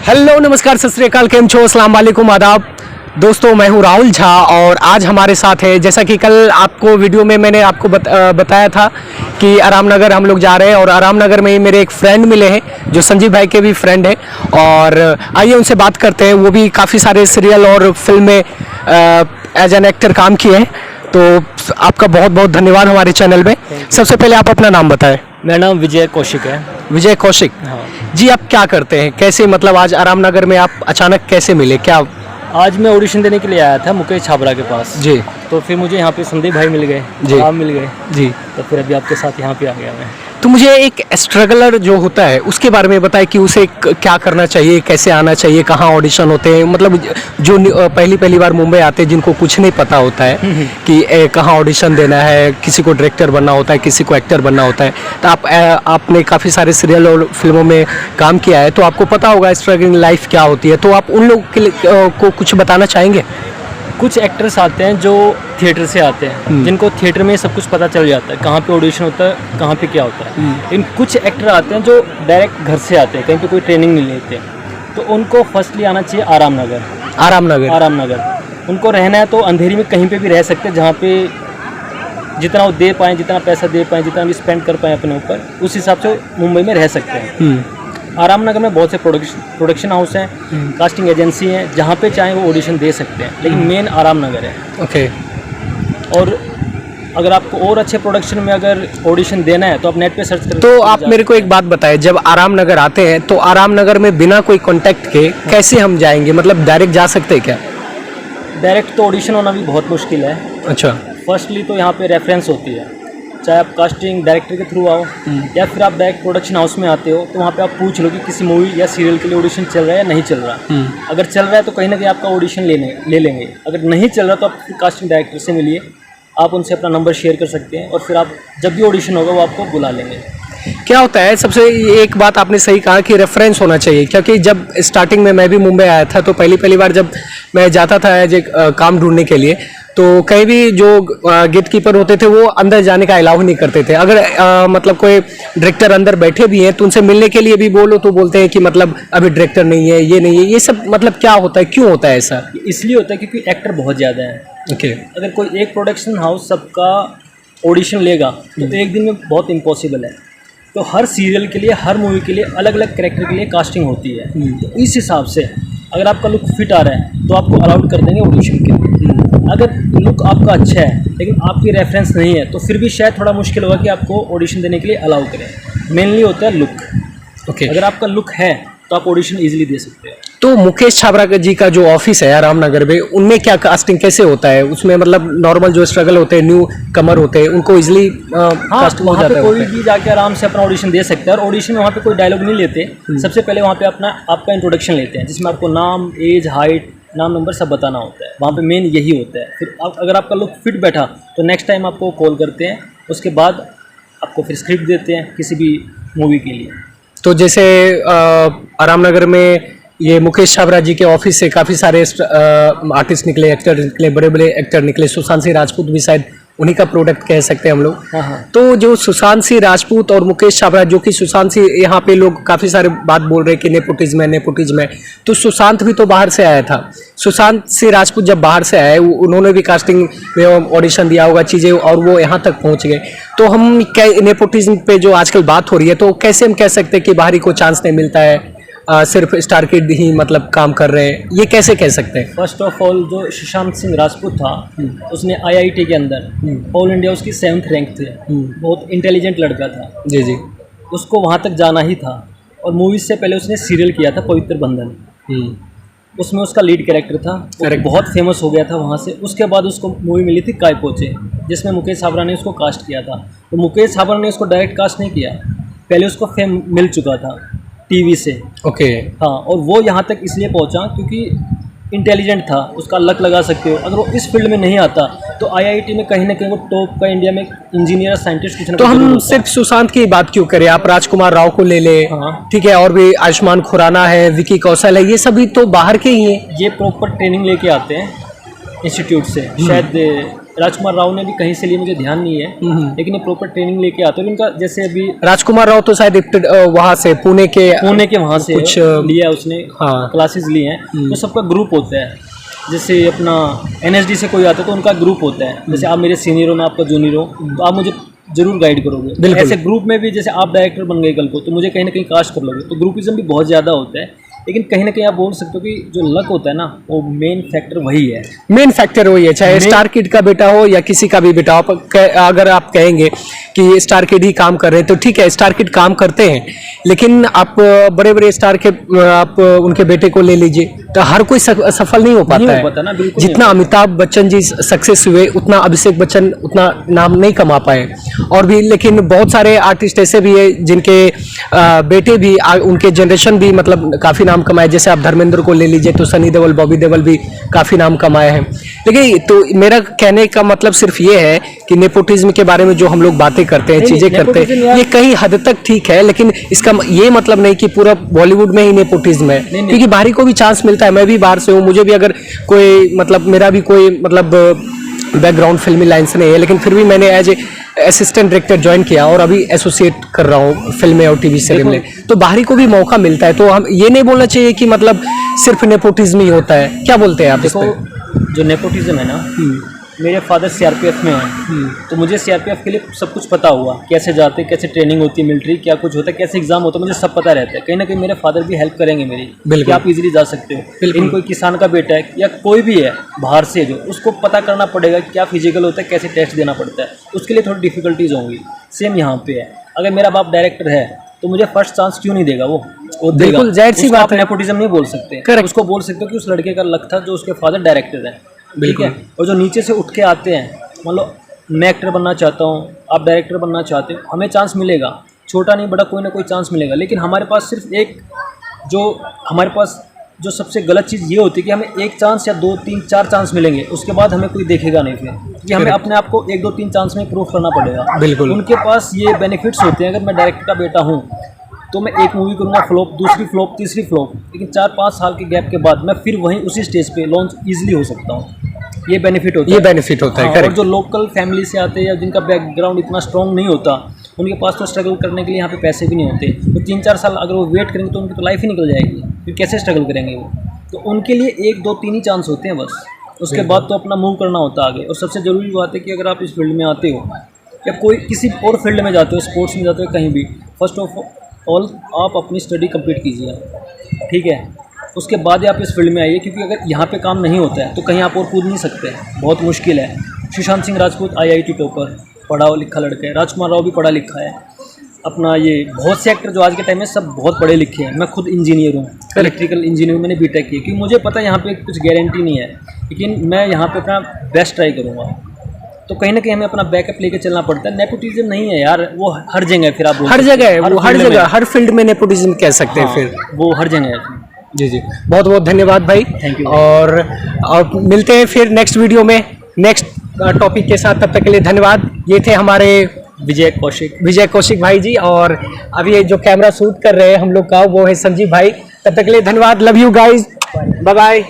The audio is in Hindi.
हेलो नमस्कार सत श्री अकाल, केम छो, अस्सलाम वालेकुम, आदाब दोस्तों। मैं हूं राहुल झा और आज हमारे साथ है, जैसा कि कल आपको वीडियो में मैंने आपको बताया था कि आराम नगर हम लोग जा रहे हैं और आराम नगर में ही मेरे एक फ्रेंड मिले हैं जो संजीव भाई के भी फ्रेंड हैं। और आइए उनसे बात करते हैं। वो भी काफ़ी सारे सीरियल और फिल्म में एज एन एक्टर काम किए हैं। तो आपका बहुत बहुत धन्यवाद हमारे चैनल में। सबसे पहले आप अपना नाम बताएं। मेरा नाम विजय कौशिक है। विजय कौशिक, हाँ जी। आप क्या करते हैं, कैसे, मतलब आज आराम नगर में आप अचानक कैसे मिले, क्या? आज मैं ऑडिशन देने के लिए आया था मुकेश छाबड़ा के पास जी। तो फिर मुझे यहाँ पे संदीप भाई मिल गए जी। आप मिल गए जी। तो फिर अभी आपके साथ यहाँ पे आ गया मैं। तो मुझे एक स्ट्रगलर जो होता है उसके बारे में बताएं कि उसे क्या करना चाहिए, कैसे आना चाहिए, कहाँ ऑडिशन होते हैं। मतलब जो पहली बार मुंबई आते हैं जिनको कुछ नहीं पता होता है कि कहाँ ऑडिशन देना है, किसी को डायरेक्टर बनना होता है, किसी को एक्टर बनना होता है। तो आपने काफ़ी सारे सीरियल और फिल्मों में काम किया है तो आपको पता होगा स्ट्रगलिंग लाइफ क्या होती है। तो आप उन लोग के लिए को कुछ बताना चाहेंगे? कुछ एक्टर्स आते हैं जो थिएटर से आते हैं, जिनको थिएटर में सब कुछ पता चल जाता है, कहाँ पे ऑडिशन होता है, कहाँ पे क्या होता है। लेकिन कुछ एक्टर आते हैं जो डायरेक्ट घर से आते हैं, कहीं पे कोई ट्रेनिंग नहीं लेते, तो उनको फर्स्टली आना चाहिए आराम नगर। आराम नगर उनको रहना है तो अंधेरी में कहीं पे भी रह सकते हैं, जहाँ पे जितना वो दे पाएँ, जितना पैसा दे पाएँ, जितना भी स्पेंड कर पाएँ अपने ऊपर, उस हिसाब से मुंबई में रह सकते हैं। आराम नगर में बहुत से प्रोडक्शन हाउस हैं, कास्टिंग एजेंसी हैं, जहाँ पे चाहें वो ऑडिशन दे सकते हैं, लेकिन मेन आराम नगर है। ओके। और अगर आपको और अच्छे प्रोडक्शन में अगर ऑडिशन देना है तो आप नेट पे सर्च करें। तो आप मेरे को एक बात बताएं, जब आराम नगर आते हैं तो आराम नगर में बिना कोई कांटेक्ट के कैसे हम जाएंगे? मतलब डायरेक्ट जा सकते हैं क्या? डायरेक्ट तो ऑडिशन होना भी बहुत मुश्किल है। अच्छा। फर्स्टली तो यहाँ पे रेफरेंस होती है, चाहे आप कास्टिंग डायरेक्टर के थ्रू आओ या फिर आप डायरेक्ट प्रोडक्शन हाउस में आते हो, तो वहाँ पे आप पूछ लो कि किसी मूवी या सीरियल के लिए ऑडिशन चल रहा है या नहीं चल रहा। अगर चल रहा है तो कहीं ना कहीं आपका ऑडिशन ले लेंगे। अगर नहीं चल रहा तो आप कास्टिंग डायरेक्टर से मिलिए, आप उनसे अपना नंबर शेयर कर सकते हैं और फिर आप जब भी ऑडिशन होगा वो आपको बुला लेंगे। क्या होता है, सबसे एक बात आपने सही कहा कि रेफरेंस होना चाहिए, क्योंकि जब स्टार्टिंग में मैं भी मुंबई आया था तो पहली बार जब मैं जाता था एज काम ढूंढने के लिए, तो कहीं भी जो गेट कीपर होते थे वो अंदर जाने का अलाउ नहीं करते थे। अगर मतलब कोई डायरेक्टर अंदर बैठे भी हैं तो उनसे मिलने के लिए भी बोलो तो बोलते हैं कि मतलब अभी डायरेक्टर नहीं है, ये नहीं है। ये सब मतलब क्या होता है, क्यों होता है ऐसा? इसलिए होता है क्योंकि एक्टर बहुत ज़्यादा है। ओके। अगर कोई एक प्रोडक्शन हाउस सबका ऑडिशन लेगा तो एक दिन में बहुत इम्पॉसिबल है। तो हर सीरियल के लिए, हर मूवी के लिए, अलग अलग कैरेक्टर के लिए कास्टिंग होती है। तो इस हिसाब से अगर आपका लुक फिट आ रहा है तो आपको अलाउड कर देंगे ऑडिशन के लिए। अगर लुक आपका अच्छा है लेकिन आपकी रेफरेंस नहीं है तो फिर भी शायद थोड़ा मुश्किल होगा कि आपको ऑडिशन देने के लिए अलाउ करें। मेनली होता है लुक। ओके। अगर आपका लुक है तो आप ऑडिशन इजीली दे सकते हैं। तो मुकेश छाबड़ा जी का जो ऑफिस है आराम नगर में, उनमें क्या कास्टिंग कैसे होता है? उसमें मतलब नॉर्मल जो स्ट्रगल होते हैं, न्यू कमर होते हैं, उनको इजीली कास्टिंग हो जाता है? कोई भी जाके आराम से अपना ऑडिशन दे सकता है। और ऑडिशन में वहाँ पे कोई डायलॉग नहीं लेते। सबसे पहले वहाँ पे आपका इंट्रोडक्शन लेते हैं, जिसमें आपको नाम, एज, हाइट, नाम, नंबर सब बताना होता है। वहाँ पे मेन यही होता है। फिर अगर आपका लुक फिट बैठा तो नेक्स्ट टाइम आपको कॉल करते हैं, उसके बाद आपको फिर स्क्रिप्ट देते हैं किसी भी मूवी के लिए। तो जैसे आराम नगर में ये मुकेश छाबड़ा जी के ऑफिस से काफ़ी सारे आर्टिस्ट निकले, एक्टर निकले, बड़े बड़े एक्टर निकले। सुशांत सिंह राजपूत भी शायद उन्हीं का प्रोडक्ट कह सकते हैं हम लोग। हाँ। तो जो सुशांत सिंह राजपूत और मुकेश छाबड़ा, जो कि सुशांत सिंह, यहाँ पे लोग काफ़ी सारे बात बोल रहे हैं कि नेपोटिज्म है, तो सुशांत भी तो बाहर से आया था। सुशांत सिंह राजपूत जब बाहर से आए, उन्होंने भी कास्टिंग में ऑडिशन दिया होगा चीज़ें, और वो यहाँ तक पहुँच गए। तो हम नेपोटिज्म पे जो आजकल बात हो रही है, तो कैसे हम कह सकते हैं कि बाहरी को चांस नहीं मिलता है, सिर्फ स्टार किड ही मतलब काम कर रहे हैं, ये कैसे कह सकते हैं? फर्स्ट ऑफ ऑल जो सुशांत सिंह राजपूत था, उसने IIT के अंदर ऑल इंडिया उसकी 7th रैंक थे। बहुत इंटेलिजेंट लड़का था। जी जी। उसको वहाँ तक जाना ही था। और मूवीज से पहले उसने सीरियल किया था पवित्र बंधन, उसमें उसका लीड कैरेक्टर था। बहुत फेमस हो गया था वहाँ से। उसके बाद उसको मूवी मिली थी काय पोचे, जिसमें मुकेश छाबड़ा ने उसको कास्ट किया था। तो मुकेश छाबड़ा ने उसको डायरेक्ट कास्ट नहीं किया, पहले उसको फेम मिल चुका था टीवी से। ओके। हाँ, और वो यहाँ तक इसलिए पहुँचा क्योंकि इंटेलिजेंट था, उसका लक लगा सकते हो। अगर वो इस फील्ड में नहीं आता तो IIT में कहीं ना कहीं वो टॉप का इंडिया में इंजीनियर, साइंटिस्ट कुछ ना। तो हम सिर्फ सुशांत की बात क्यों करें, आप राजकुमार राव को ले ले। हाँ। ठीक है, और भी आयुष्मान खुराना है, विकी कौशल है, ये सभी तो बाहर के ही हैं। ये प्रॉपर ट्रेनिंग लेके आते हैं इंस्टीट्यूट से। शायद राजकुमार राव ने भी कहीं से लिए, मुझे ध्यान नहीं है, लेकिन ये प्रॉपर ट्रेनिंग लेके आते हैं। उनका जैसे अभी राजकुमार राव तो शायद वहाँ से पुणे के वहाँ से कुछ लिया उसने, हाँ क्लासेस लिए हैं। तो सबका ग्रुप होता है, जैसे अपना NSD से कोई आता है तो उनका ग्रुप होता है। जैसे आप मेरे सीनियर हो, मैं आपका जूनियर हो, तो आप मुझे जरूर गाइड करोगे। ऐसे ग्रुप में भी जैसे आप डायरेक्टर बन गए कल को, तो मुझे कहीं ना कहीं कास्ट कर लोगे, तो ग्रुपिज्म भी बहुत ज़्यादा होता है। लेकिन कहीं ना कहीं आप बोल सकते हो कि जो लक होता है ना, वो मेन फैक्टर वही है। मेन फैक्टर वही है, चाहे स्टार किड का बेटा हो या किसी का भी बेटा हो। अगर आप कहेंगे कि स्टार किड ही काम कर रहे हैं तो ठीक है, स्टार किड काम करते हैं, लेकिन आप बड़े बड़े स्टार के आप उनके बेटे को ले लीजिए तो हर कोई सफल नहीं हो पाता है ना, बिल्कुल। जितना अमिताभ बच्चन जी सक्सेस हुए उतना अभिषेक बच्चन उतना नाम नहीं कमा पाए। और भी लेकिन बहुत सारे आर्टिस्ट ऐसे भी है जिनके बेटे भी उनके जनरेशन भी मतलब काफ़ी नाम कमाए। जैसे आप धर्मेंद्र को ले लीजिए तो सनी देओल, बॉबी देओल भी काफ़ी नाम कमाए हैं। लेकिन तो मेरा कहने का मतलब सिर्फ ये है कि नेपोटिज्म के बारे में जो हम लोग बातें करते हैं, चीज़ें करते हैं, ये कहीं हद तक ठीक है, लेकिन इसका ये मतलब नहीं कि पूरा बॉलीवुड में ही नेपोटिज्म है, क्योंकि बाहरी को भी चांस मिलता है। मैं भी बाहर से हूँ, मुझे भी अगर कोई मतलब मेरा भी कोई मतलब बैकग्राउंड फिल्मी लाइन से नहीं है, लेकिन फिर भी मैंने as a assistant director join किया और अभी एसोसिएट कर रहा हूँ फिल्में और टीवी सीरियल में, तो बाहरी को भी मौका मिलता है। तो हम ये नहीं बोलना चाहिए कि मतलब सिर्फ नेपोटिज्म ही होता है। क्या बोलते हैं आप इस पे? जो नेपोटिज्म है ना, मेरे फादर CRPF में हैं, तो मुझे CRPF के लिए सब कुछ पता हुआ, कैसे जाते, कैसे ट्रेनिंग होती है मिलिट्री, क्या कुछ होता है, कैसे एग्जाम होता है, मुझे सब पता रहता है। कहीं ना कहीं मेरे फादर भी हेल्प करेंगे मेरी कि आप इजीली जा सकते हो। लेकिन कोई किसान का बेटा है या कोई भी है बाहर से, जो उसको पता करना पड़ेगा क्या फिजिकल होता है, कैसे टेस्ट देना पड़ता है, उसके लिए थोड़ी डिफिकल्टीज होंगी। सेम यहाँ पे है, अगर मेरा बाप डायरेक्टर है तो मुझे फर्स्ट चांस क्यों नहीं देगा? वो देगा। बिल्कुल जाहिर सी बात है। नेपोटिज्म नहीं बोल सकते, उसको बोल सकते हो कि उस लड़के का लक था जो उसके फादर डायरेक्टर है, ठीक है। और जो नीचे से उठ के आते हैं, मान लो मैं एक्टर बनना चाहता हूँ, आप डायरेक्टर बनना चाहते हो, हमें चांस मिलेगा, छोटा नहीं बड़ा कोई ना कोई चांस मिलेगा। लेकिन हमारे पास सिर्फ एक हमारे पास जो सबसे गलत चीज़ ये होती है कि हमें एक चांस या 2 3 4 चांस मिलेंगे, उसके बाद हमें कोई देखेगा नहीं फिर, कि हमें अपने आप को 1 2 3 चांस में प्रूफ करना पड़ेगा। बिल्कुल। उनके पास ये बेनिफिट्स होते हैं। अगर मैं डायरेक्टर का बेटा हूँ तो मैं एक मूवी करूँगा, फ्लॉप, दूसरी फ्लॉप, तीसरी फ्लॉप, लेकिन 4-5 साल के गैप के बाद मैं फिर वहीं उसी स्टेज पे लॉन्च ईजिली हो सकता हूँ। ये बेनिफिट होता है, ये बेनिफिट होता है। और जो लोकल फैमिली से आते हैं या जिनका बैकग्राउंड इतना स्ट्रॉन्ग नहीं होता, उनके पास तो स्ट्रगल करने के लिए यहाँ पे पैसे भी नहीं होते, तो 3-4 साल अगर वो वेट करेंगे तो उनकी तो लाइफ ही निकल जाएगी, फिर कैसे स्ट्रगल करेंगे वो? तो उनके लिए 1 2 3 ही चांस होते हैं बस, उसके बाद तो अपना मूव करना होता है आगे। और सबसे ज़रूरी बात है कि अगर आप इस फील्ड में आते हो या कोई किसी और फील्ड में जाते हो, स्पोर्ट्स में जाते हो, कहीं भी, फर्स्ट ऑफ ऑल आप अपनी स्टडी कंप्लीट कीजिए, ठीक है, उसके बाद ही आप इस फील्ड में आइए। क्योंकि अगर यहाँ पे काम नहीं होता है तो कहीं आप और कूद नहीं सकते, बहुत मुश्किल है। सुशांत सिंह राजपूत IIT टॉपर, पढ़ा लिखा लड़का है। राजकुमार राव भी पढ़ा लिखा है। अपना ये बहुत से एक्टर जो आज के टाइम में सब बहुत पढ़े लिखे हैं। मैं खुद इंजीनियर हूँ, इलेक्ट्रिकल इंजीनियर, मैंने BTech की, क्योंकि मुझे पता है यहाँ पे कुछ गारंटी नहीं है, लेकिन मैं यहाँ पे अपना बेस्ट ट्राई करूँगा। तो कहीं ना कहीं हमें अपना बैकअप लेके चलना पड़ता है। नेपोटिज्म नहीं है यार, वो हर जगह है। फिर आप हर जगह है, वो हर जगह, हर फील्ड में नेपोटिज्म कह सकते हैं। फिर वो हर जगह है। जी जी, बहुत बहुत धन्यवाद भाई। Thank you. और मिलते हैं फिर नेक्स्ट वीडियो में नेक्स्ट टॉपिक के साथ। तब तक के लिए धन्यवाद। ये थे हमारे विजय कौशिक भाई जी, और अभी ये जो कैमरा शूट कर रहे हैं हम लोग का वो है संजीव भाई। तब तक के लिए धन्यवाद। Love you guys, bye bye.